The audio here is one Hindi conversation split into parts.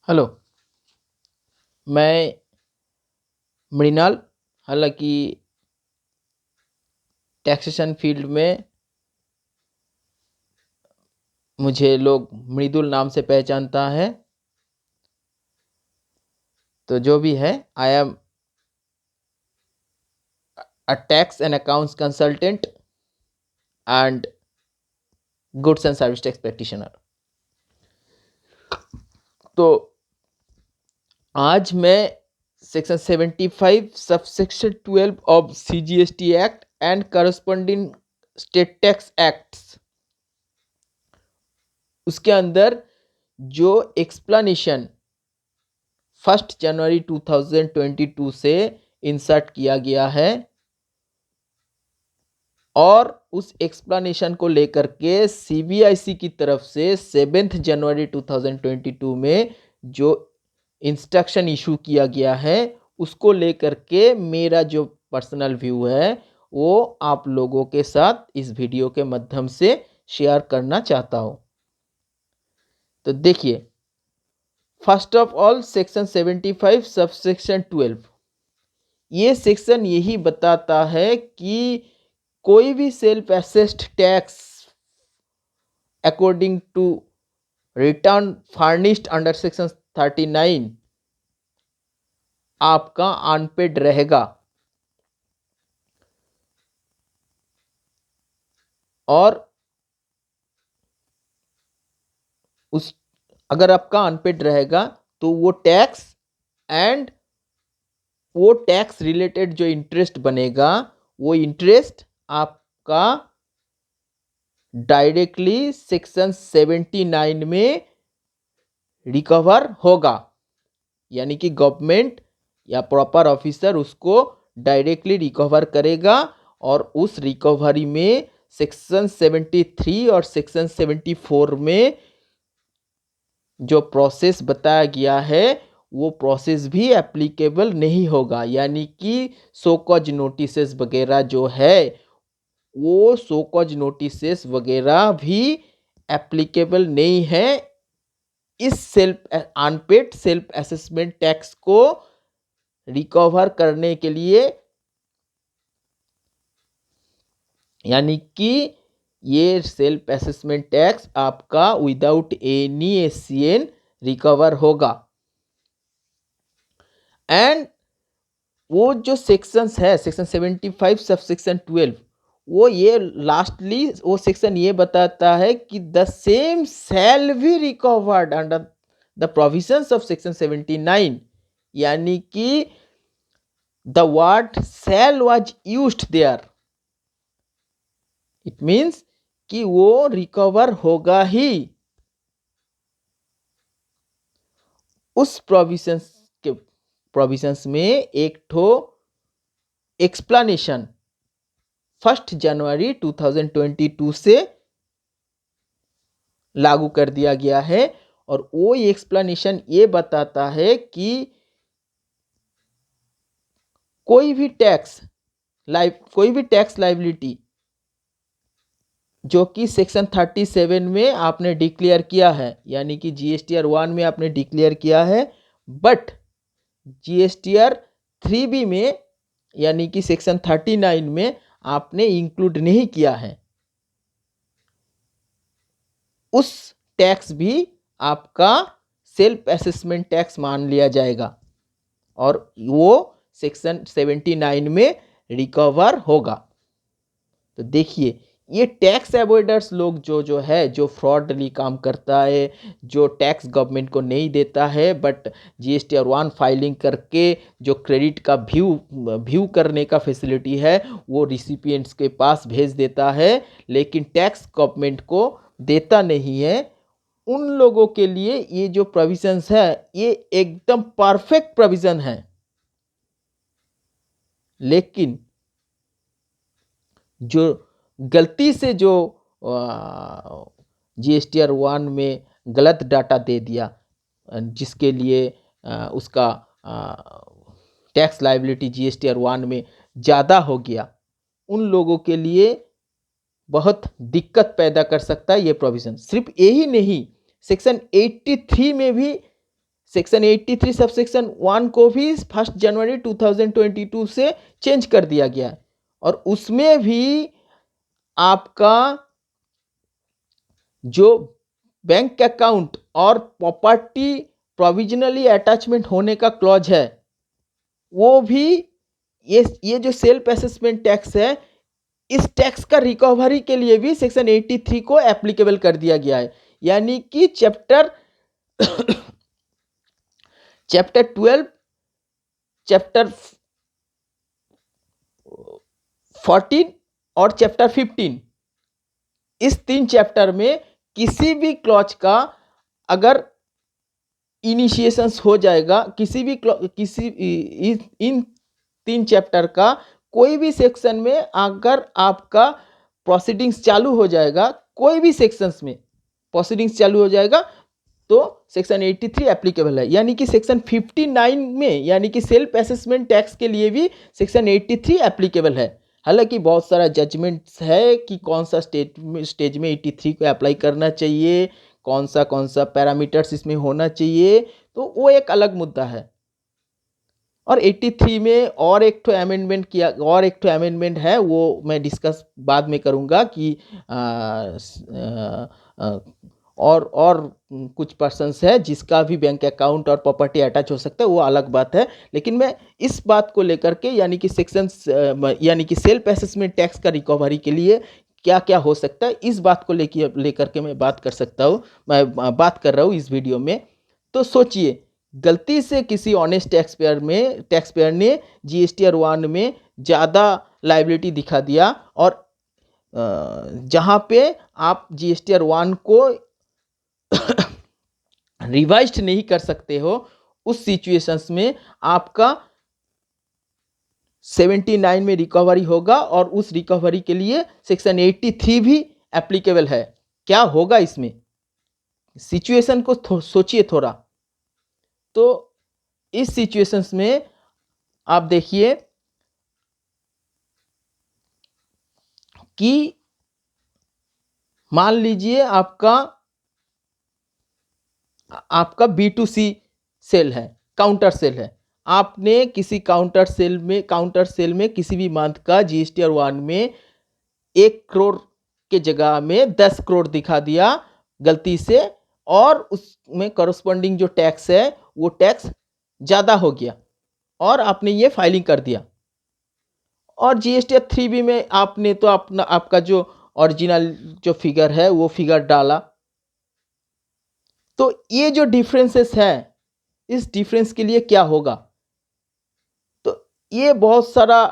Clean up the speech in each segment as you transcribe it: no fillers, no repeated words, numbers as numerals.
हेलो। मैं मृणाल। हालांकि टैक्सेशन फील्ड में मुझे लोग मृदुल नाम से पहचानता है। तो जो भी है, I am a tax and accounts consultant and goods and service tax practitioner. तो आज मैं section 75 subsection 12 of CGST act and corresponding state tax acts, उसके अंदर जो एक्सप्लेनेशन 1 जनवरी 2022 से इंसर्ट किया गया है और उस एक्सप्लेनेशन को लेकर के CBIC की तरफ से 7 जनवरी 2022 में जो इंस्ट्रक्शन इशू किया गया है, उसको लेकर के मेरा जो पर्सनल व्यू है वो आप लोगों के साथ इस वीडियो के माध्यम से शेयर करना चाहता हूँ। तो देखिए, first of all section 75 subsection 12, ये सेक्शन यही बताता है कि कोई भी self assessed tax according to return furnished under section 39 आपका अनपेड रहेगा। और उस अगर आपका अनपेड रहेगा तो वो टैक्स एंड वो टैक्स रिलेटेड जो इंटरेस्ट बनेगा, वो इंटरेस्ट आपका डायरेक्टली सेक्शन 79 में रिकवर होगा। यानी कि गवर्नमेंट या प्रॉपर ऑफिसर उसको डायरेक्टली रिकवर करेगा और उस रिकवरी में सेक्शन 73 और सेक्शन 74 में जो प्रोसेस बताया गया है वो प्रोसेस भी एप्लीकेबल नहीं होगा। यानी कि शोकॉज नोटिसेस वगैरह जो है, वो शोकॉज नोटिसेस वगैरह भी एप्लीकेबल नहीं है इस अनपेड सेल्फ असेसमेंट टैक्स को रिकवर करने के लिए। यानी कि ये सेल्फ असेसमेंट टैक्स आपका विदाउट एनी SCN रिकवर होगा। एंड वो जो सेक्शंस है, सेक्शन 75 सब सेक्शन 12, वो ये लास्टली वो सेक्शन ये बताता है कि the same shall be recovered under the provisions of section 79। यानी कि the word shall was used there, it means कि वो रिकवर होगा ही। उस प्रोविजंस में एक ठो एक्सप्लेनेशन 1 जनवरी 2022 से लागू कर दिया गया है और वो एक्सप्लेनेशन ये बताता है कि कोई भी टैक्स लाइबिलिटी जो कि सेक्शन 37 में आपने डिक्लेयर किया है, यानी कि GSTR 1 में आपने डिक्लेयर किया है, बट GSTR 3B में यानी कि सेक्शन 39 में आपने इंक्लूड नहीं किया है, उस टैक्स भी आपका सेल्फ असेसमेंट टैक्स मान लिया जाएगा और वो सेक्शन 79 में रिकवर होगा। तो देखिए, ये टैक्स अवॉइडर्स लोग जो है, जो फ्रॉडली काम करता है, जो टैक्स गवर्नमेंट को नहीं देता है बट GSTR 1 फाइलिंग करके जो क्रेडिट का व्यू करने का फैसिलिटी है वो रिसिपिएंट्स के पास भेज देता है, लेकिन टैक्स गवर्नमेंट को देता नहीं है, उन लोगों के लिए ये जो प्रोविजंस है ये एकदम परफेक्ट प्रोविजन है। लेकिन जो गलती से जो GSTR 1 में गलत डाटा दे दिया, जिसके लिए उसका टैक्स लायबिलिटी GSTR 1 में ज़्यादा हो गया, उन लोगों के लिए बहुत दिक्कत पैदा कर सकता है ये प्रोविज़न। सिर्फ यही नहीं, सेक्शन 83 में भी सेक्शन 83 सबसेक्शन 1 को भी 1 जनवरी 2022 से चेंज कर दिया गया है और उसमें भी आपका जो बैंक अकाउंट और प्रॉपर्टी प्रोविजनली अटैचमेंट होने का क्लॉज है वो भी ये जो सेल्फ असेसमेंट टैक्स है इस टैक्स का रिकवरी के लिए भी सेक्शन 83 को एप्लीकेबल कर दिया गया है। यानी कि चैप्टर 12 चैप्टर 14 और चैप्टर 15 इस 3 चैप्टर में किसी भी क्लॉज का अगर इनिशिएशंस हो जाएगा इन 3 चैप्टर का कोई भी सेक्शन में अगर आपका प्रोसीडिंग्स चालू हो जाएगा कोई भी सेक्शंस में प्रोसीडिंग्स चालू हो जाएगा तो सेक्शन 83 एप्लीकेबल है। यानी कि सेक्शन 59 में यानी कि सेल्फ असेसमेंट टैक्स के लिए भी सेक्शन 83 एप्लीकेबल है। हालांकि बहुत सारा जजमेंट्स है कि कौन सा स्टेज में 83 को अप्लाई करना चाहिए, कौन सा पैरामीटर्स इसमें होना चाहिए, तो वो एक अलग मुद्दा है। और 83 में और एक तो अमेंडमेंट है वो मैं डिस्कस बाद में करूँगा कि और कुछ पर्सन्स है जिसका भी बैंक अकाउंट और प्रॉपर्टी अटैच हो सकता है, वो अलग बात है। लेकिन मैं इस बात को लेकर के यानी कि यानी कि सेल्फ असेसमेंट टैक्स का रिकवरी के लिए क्या क्या हो सकता है इस बात को लेकर के मैं बात बात कर रहा हूँ इस वीडियो में। तो सोचिए गलती से किसी ऑनेस्ट टैक्सपेयर ने जीएसटीआर 1 में ज़्यादा लायबिलिटी दिखा दिया और जहाँ पे आप जीएसटीआर 1 को रिवाइज्ड नहीं कर सकते हो उस सिचुएशंस में आपका 79 में रिकवरी होगा और उस रिकवरी के लिए सेक्शन 83 भी एप्लीकेबल है। क्या होगा इसमें सिचुएशन को सोचिए थोड़ा। तो इस सिचुएशंस में आप देखिए कि मान लीजिए आपका B2C सेल है, काउंटर सेल है। आपने किसी काउंटर सेल में किसी भी मंथ का जीएसटीआर 1 में 1 करोड़ के जगह में 10 करोड़ दिखा दिया गलती से और उसमें करस्पॉन्डिंग जो टैक्स है वो टैक्स ज़्यादा हो गया और आपने ये फाइलिंग कर दिया और जीएसटीआर 3B में आपने तो आपका जो ओरिजिनल जो फिगर है वो फिगर डाला। तो ये जो डिफरेंसेस है इस डिफरेंस के लिए क्या होगा, तो ये बहुत सारा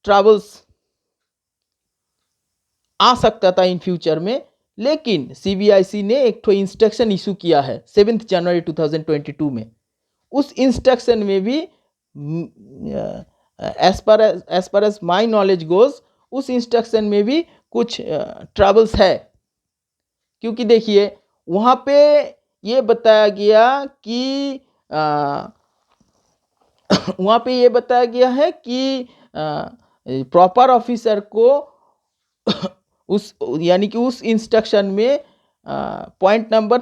ट्रबल्स आ सकता था इन फ्यूचर में। लेकिन सीबीआईसी ने एक तो इंस्ट्रक्शन इशू किया है 7 जनवरी 2022 में। उस इंस्ट्रक्शन में भी as per as my knowledge goes उस इंस्ट्रक्शन में भी कुछ ट्रबल्स है। क्योंकि देखिए वहाँ पे ये बताया गया कि वहाँ पे ये बताया गया है कि प्रॉपर ऑफिसर को यानी कि उस इंस्ट्रक्शन में पॉइंट नंबर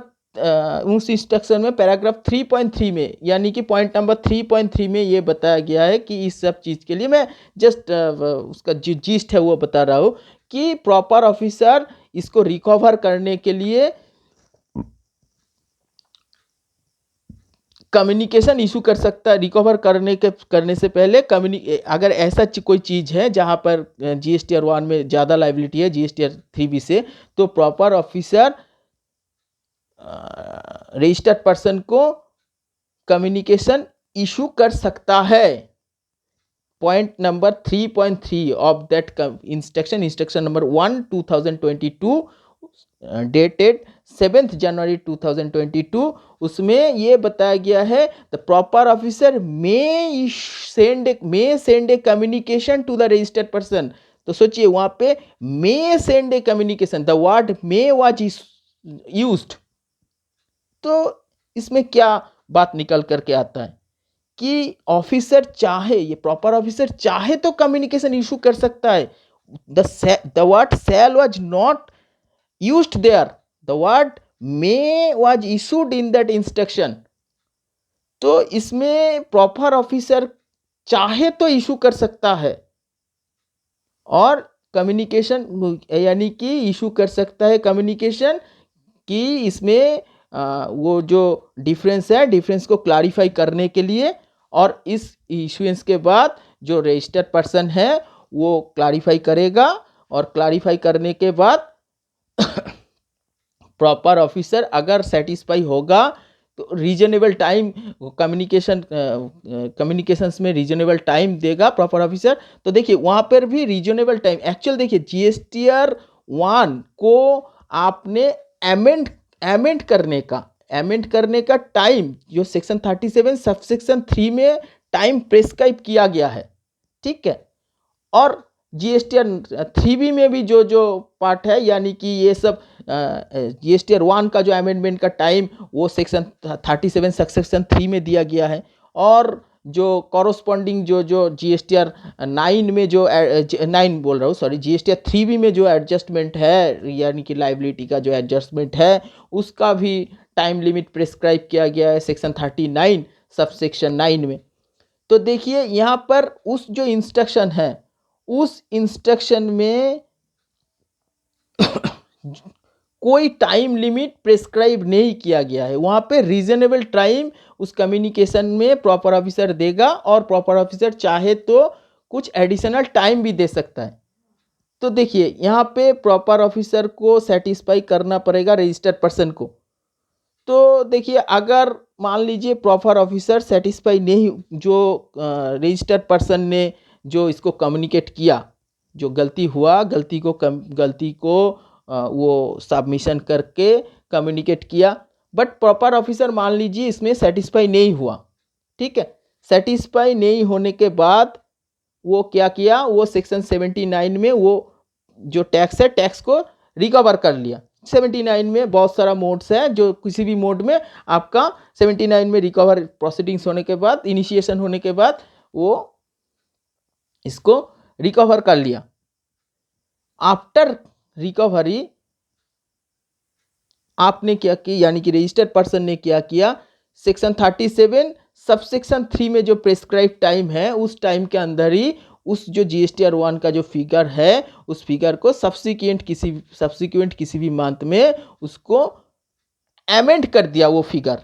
उस इंस्ट्रक्शन में पैराग्राफ 3.3 में यानी कि पॉइंट नंबर 3.3 में ये बताया गया है कि इस सब चीज़ के लिए मैं जस्ट उसका जो जिस्ट है वो बता रहा हूँ कि प्रॉपर ऑफिसर इसको रिकवर करने के लिए कम्युनिकेशन इशू कर सकता है। रिकवर करने से पहले अगर ऐसा कोई चीज़ है जहाँ पर जीएसटीआर 1 में ज़्यादा लायबिलिटी है जीएसटीआर 3B से, तो प्रॉपर ऑफिसर रजिस्टर्ड पर्सन को कम्युनिकेशन इशू कर सकता है। Point number 3.3 of that instruction number 1 2022 dated 7 जनवरी 2022 उसमें ये बताया गया है the proper officer may send a communication to the registered person. तो सोचिए वहाँ पे may send a communication, the word may was used. तो इसमें क्या बात निकल करके आता है कि ऑफिसर चाहे, ये प्रॉपर ऑफिसर चाहे तो कम्युनिकेशन इशू कर सकता है। The word shall was not used there, the word may was issued in that instruction। तो इसमें प्रॉपर ऑफिसर चाहे तो इशू कर सकता है और कम्युनिकेशन यानी कि इशू कर सकता है कम्युनिकेशन कि इसमें वो जो डिफरेंस है डिफरेंस को क्लैरिफाई करने के लिए, और इस इशुएंस के बाद जो रजिस्टर्ड पर्सन है वो क्लैरिफाई करेगा, और क्लैरिफाई करने के बाद प्रॉपर ऑफिसर अगर सेटिस्फाई होगा तो रीजनेबल टाइम कम्युनिकेशंस में रीजनेबल टाइम देगा प्रॉपर ऑफिसर। तो देखिए वहाँ पर भी रीजनेबल टाइम एक्चुअल देखिए जीएसटीआर 1 को आपने एमेंड करने का टाइम जो सेक्शन 37 सबसेक्शन 3 में टाइम प्रेस्क्राइब किया गया है, ठीक है। और जीएसटीआर 3B में भी जो जो पार्ट है यानी कि ये सब जीएसटीआर 1 का जो अमेंडमेंट का टाइम वो सेक्शन 37 सबसेक्शन 3 में दिया गया है, और जो कॉरस्पॉन्डिंग जो जो जीएसटीआर 9 में जो 9 बोल रहा हूँ सॉरी जीएसटीआर 3B में जो एडजस्टमेंट है यानी कि लाइबिलिटी का जो एडजस्टमेंट है उसका भी टाइम लिमिट प्रिस्क्राइब किया गया है सेक्शन 39 सबसेक्शन 9 में। तो देखिए यहाँ पर उस जो इंस्ट्रक्शन है उस इंस्ट्रक्शन में कोई टाइम लिमिट प्रेस्क्राइब नहीं किया गया है, वहाँ पे रीजनेबल टाइम उस कम्युनिकेशन में प्रॉपर ऑफिसर देगा, और प्रॉपर ऑफिसर चाहे तो कुछ एडिशनल टाइम भी दे सकता है। तो देखिए यहाँ पे प्रॉपर ऑफिसर को सेटिस्फाई करना पड़ेगा रजिस्टर्ड पर्सन को। तो देखिए अगर मान लीजिए प्रॉपर ऑफिसर सेटिस्फाई नहीं, जो रजिस्टर्ड पर्सन ने जो इसको कम्युनिकेट किया, जो गलती हुआ गलती को वो सबमिशन करके कम्युनिकेट किया, बट प्रॉपर ऑफिसर मान लीजिए इसमें सेटिस्फाई नहीं हुआ, ठीक है। सेटिस्फाई नहीं होने के बाद वो क्या किया, वो सेक्शन 79 में वो जो टैक्स है टैक्स को रिकवर कर लिया। 79 में बहुत सारा मोड्स है, जो किसी भी मोड में आपका 79 में रिकवर प्रोसीडिंग्स होने के बाद इनिशिएशन होने के बाद वो इसको रिकवर कर लिया। आफ्टर रिकवरी आपने क्या किया यानी कि रजिस्टर्ड पर्सन ने क्या किया, सेक्शन 37 सबसेक्शन 3 में जो प्रेस्क्राइब टाइम है उस टाइम के अंदर ही उस जो जीएसटीआर 1 का जो फिगर है उस फिगर को सब्सिक्वेंट किसी भी मंथ में उसको एमेंड कर दिया वो फिगर।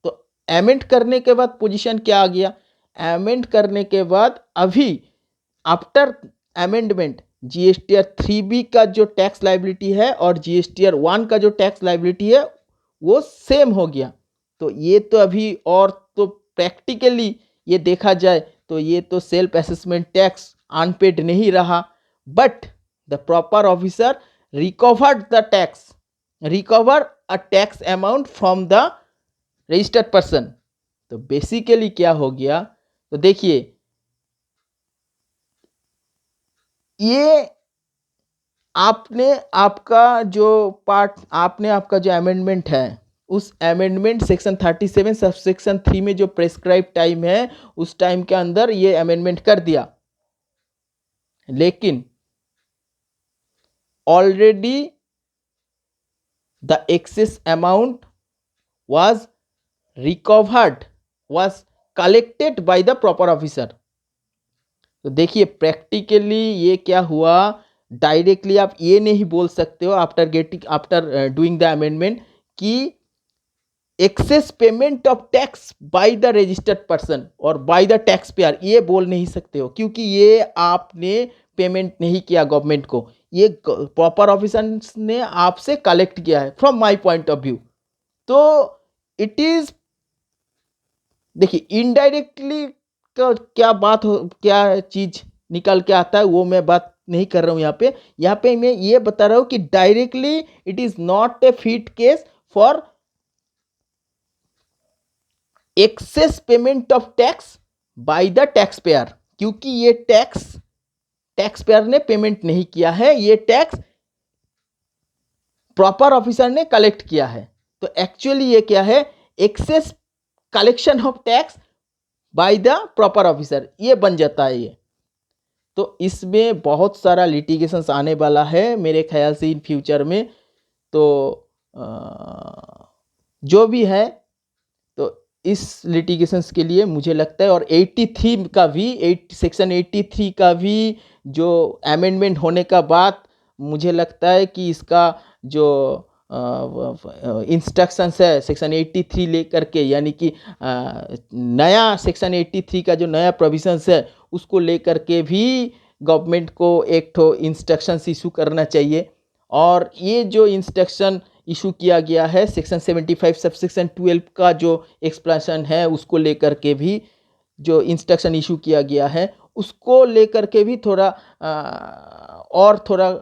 तो एमेंड करने के बाद पोजीशन क्या आ गया, एमेंड करने के बाद अभी आफ्टर अमेंडमेंट जीएसटीआर 3B का जो टैक्स लाइबिलिटी है और जीएसटीआर 1 का जो टैक्स लाइबिलिटी है वो सेम हो गया। तो ये तो अभी और तो प्रैक्टिकली ये देखा जाए तो ये तो सेल्फ असेसमेंट टैक्स अनपेड नहीं रहा, but the proper officer recovered the tax, recover a tax amount from the registered person. तो बेसिकली क्या हो गया, तो देखिए ये आपने आपका जो अमेंडमेंट है उस अमेंडमेंट सेक्शन 37 सबसेक्शन 3 में जो प्रेस्क्राइब टाइम है उस टाइम के अंदर ये अमेंडमेंट कर दिया, लेकिन already the excess amount was recovered was collected by the proper officer. तो देखिए प्रैक्टिकली ये क्या हुआ, डायरेक्टली आप ये नहीं बोल सकते हो आफ्टर डूइंग द अमेंडमेंट कि access payment of tax by the registered person और बाय द टैक्स पेयर, ये बोल नहीं सकते हो क्योंकि ये आपने पेमेंट नहीं किया गवर्नमेंट को, ये प्रॉपर ऑफिसर ने आपसे कलेक्ट किया है from my point of view. तो इट इज देखिए इनडायरेक्टली का क्या चीज निकल के आता है वो मैं बात नहीं कर रहा हूँ यहाँ पे मैं ये बता रहा हूँ कि directly it is not a fit case for access payment of tax by the tax payer, क्योंकि ये टैक्स पेयर ने पेमेंट नहीं किया है, ये टैक्स प्रॉपर ऑफिसर ने कलेक्ट किया है। तो एक्चुअली ये क्या है, excess collection of tax by the proper officer ये बन जाता है ये। तो इसमें बहुत सारा लिटिगेशंस आने वाला है मेरे ख्याल से इन फ्यूचर में। तो जो भी है तो इस लिटिगेशंस के लिए मुझे लगता है, और 83 का भी सेक्शन 83 का भी जो अमेंडमेंट होने का बाद मुझे लगता है कि इसका जो इंस्ट्रक्शंस है सेक्शन 83 लेकर के, यानी कि नया सेक्शन 83 का जो नया प्रोविजंस है उसको लेकर के भी गवर्नमेंट को एक ठो इंस्ट्रक्शंस इशू करना चाहिए। और ये जो इंस्ट्रक्शन इशू किया गया है सेक्शन 75 सबसेक्शन 12 का जो एक्सप्लेनेशन है उसको लेकर के भी जो इंस्ट्रक्शन इशू किया गया है उसको लेकर के भी थोड़ा और थोड़ा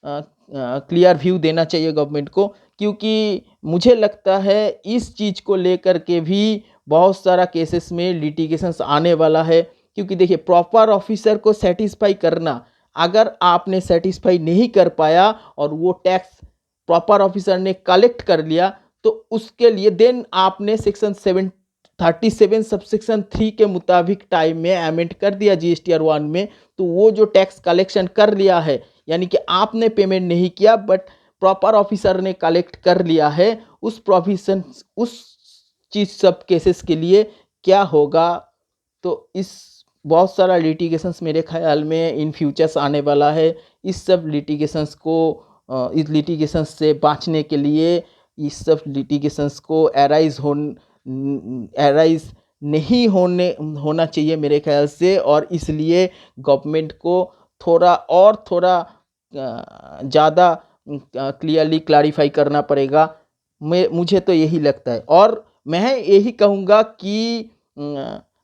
क्लियर व्यू देना चाहिए गवर्नमेंट को, क्योंकि मुझे लगता है इस चीज़ को लेकर के भी बहुत सारा केसेस में लिटिगेशंस आने वाला है। क्योंकि देखिए प्रॉपर ऑफिसर को सेटिस्फाई करना, अगर आपने सेटिस्फाई नहीं कर पाया और वो टैक्स प्रॉपर ऑफिसर ने कलेक्ट कर लिया तो उसके लिए देन आपने सेक्शन 37 सबसेक्शन 3 के मुताबिक टाइम में अमेंड कर दिया जीएसटीआर 1 में, तो वो जो टैक्स कलेक्शन कर लिया है, यानी कि आपने पेमेंट नहीं किया बट प्रॉपर ऑफिसर ने कलेक्ट कर लिया है, उस प्रोविजन उस चीज़ सब केसेस के लिए क्या होगा। तो इस बहुत सारा लिटिगेशंस मेरे ख्याल में इन फ्यूचर्स आने वाला है। इस सब लिटिगेशंस को इस लिटिगेशंस से बचने के लिए, इस सब लिटिगेशंस को एराइज नहीं होना चाहिए मेरे ख्याल से, और इसलिए गवर्नमेंट को थोड़ा ज़्यादा क्लियरली क्लैरिफाई करना पड़ेगा। मुझे तो यही लगता है। और मैं यही कहूँगा कि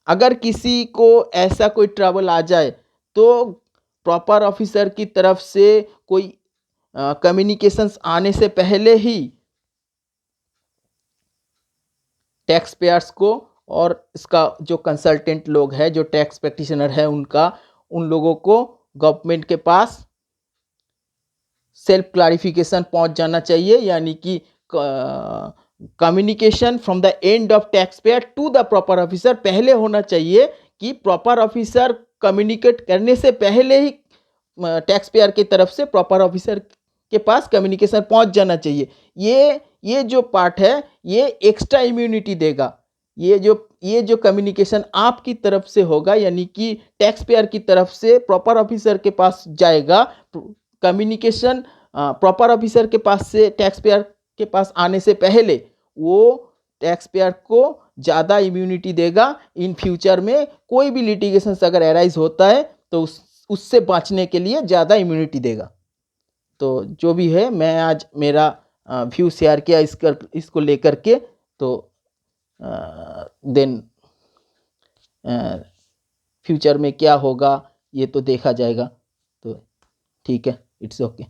अगर किसी को ऐसा कोई ट्रबल आ जाए तो प्रॉपर ऑफिसर की तरफ से कोई कम्युनिकेशंस आने से पहले ही टैक्स पेयर्स को और इसका जो कंसल्टेंट लोग हैं, जो टैक्स प्रैक्टिशनर है, उन लोगों को गवर्नमेंट के पास सेल्फ क्लैरिफिकेशन पहुंच जाना चाहिए, यानी कि communication from the end of taxpayer to the proper officer पहले होना चाहिए, कि प्रॉपर ऑफिसर कम्युनिकेट करने से पहले ही टैक्स पेयर की तरफ से प्रॉपर ऑफिसर के पास कम्युनिकेशन पहुंच जाना चाहिए। ये जो पार्ट है ये एक्स्ट्रा इम्यूनिटी देगा। ये जो कम्युनिकेशन आपकी तरफ से होगा, यानी कि टैक्स पेयर की तरफ से प्रॉपर ऑफिसर के पास जाएगा, कम्युनिकेशन प्रॉपर ऑफिसर के पास से टैक्स पेयर के पास आने से पहले वो टैक्स पेयर को ज़्यादा इम्यूनिटी देगा। इन फ्यूचर में कोई भी लिटिगेशन अगर एराइज होता है तो उससे बचने के लिए ज़्यादा इम्यूनिटी देगा। तो जो भी है, मैं आज मेरा व्यू शेयर किया इसको लेकर के। तो देन फ्यूचर में क्या होगा ये तो देखा जाएगा। तो ठीक है, इट्स ओके।